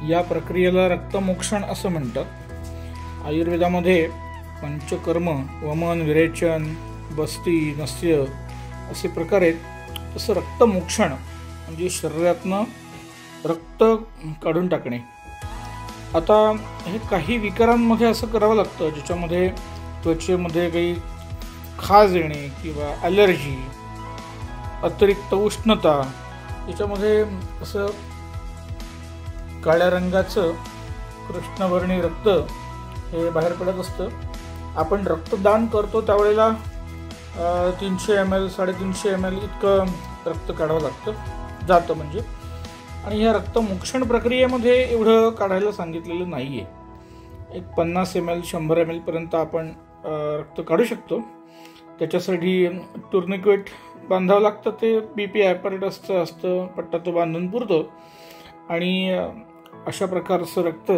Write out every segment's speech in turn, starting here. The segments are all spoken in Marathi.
या प्रक्रियेला रक्तमोक्षण असं म्हणतात। आयुर्वेदामध्ये पंचकर्म, वमन, विरेचन, बस्ती, नस्य असे प्रकार आहेत। तसं रक्तमोक्षण म्हणजे शरीरातनं रक्त काढून टाकणे। आता हे काही विकारांमध्ये असं करावं लागतं ज्याच्यामध्ये त्वचेमध्ये काही खाज येणे किंवा ॲलर्जी, अतिरिक्त उष्णता, याच्यामध्ये असं काळ्या रंगाचं कृष्णवर्णी रक्त हे बाहेर पडत असतं। आपण रक्तदान करतो त्यावेळेला 300 ml 350 ml इतकं रक्त काढावं जातं म्हणजे। आणि ह्या रक्तमोक्षण प्रक्रियेमध्ये एवढं काढायला सांगितलेलं नाही आहे। एक 50 ml 100 ml पर्यंत आपण रक्त काढू शकतो। त्याच्यासाठी टुर्निक्वेट बांधावं लागतं, ते BP ॲपॅरेटसचं असतं, पट्टा तो बांधून पुरतो। आणि अशा प्रकारचं रक्त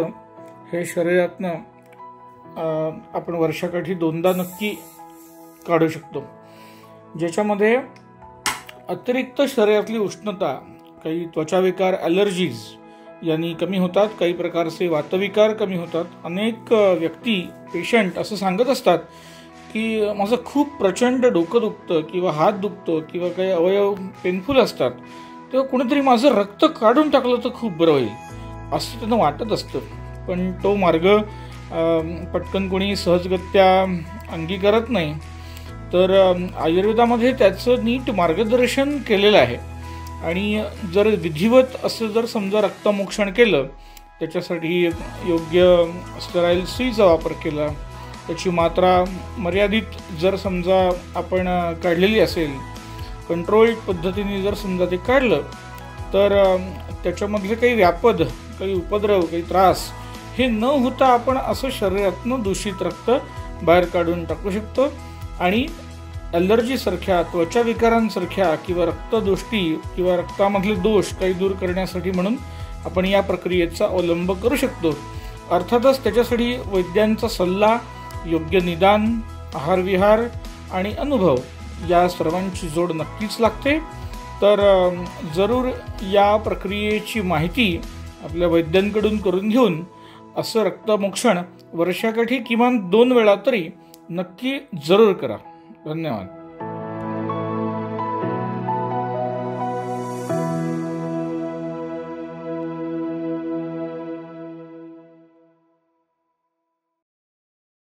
हे शरीरातनं आपण वर्षाकाठी 2दा नक्की काढू शकतो, ज्याच्यामध्ये अतिरिक्त शरीरातली उष्णता, काही त्वचाविकार, ॲलर्जीज यांनी कमी होतात, काही प्रकारचे वातविकार कमी होतात। अनेक व्यक्ती, पेशंट असं सांगत असतात की माझं खूप प्रचंड डोकं दुखतं किंवा हात दुखतो किंवा काही अवयव पेनफुल असतात, तेव्हा कुणीतरी माझं रक्त काढून टाकलं तर खूप बरं होईल असं त्यांना वाटत असतं। पण तो मार्ग पटकन कोणी सहजगत्या अंगीकारत नाही। तर आयुर्वेदामध्ये त्याचं नीट मार्गदर्शन केलेलं आहे। आणि जर विधिवत असं जर समजा रक्तमोक्षण केलं, त्याच्यासाठी योग्य स्टराईल सुईचा वापर केला, त्याची मात्रा मर्यादित जर समजा आपण काढलेली असेल, कंट्रोल्ड पद्धतीने जर समजा ते काढलं, तर त्याच्यामधले काही व्यापद, काही उपद्रव, काही त्रास हे न होता आपण असं शरीरातनं दूषित रक्त बाहेर काढून टाकू शकतो। आणि ॲलर्जीसारख्या, त्वचा विकारांसारख्या किंवा रक्तदोष्टी किंवा रक्तामधले दोष काही दूर करण्यासाठी म्हणून आपण या प्रक्रियेचा अवलंब करू शकतो। अर्थातच त्याच्यासाठी वैद्यांचा सल्ला, योग्य निदान, आहारविहार आणि अनुभव या सर्वांची जोड नक्कीच लागते। तर जरूर या प्रक्रियेची माहिती आपल्या वैद्यांकडून करून घेऊन असं रक्तमोक्षण वर्षाकाठी किमान 2 वेळा तरी नक्की जरूर करा। धन्यवाद।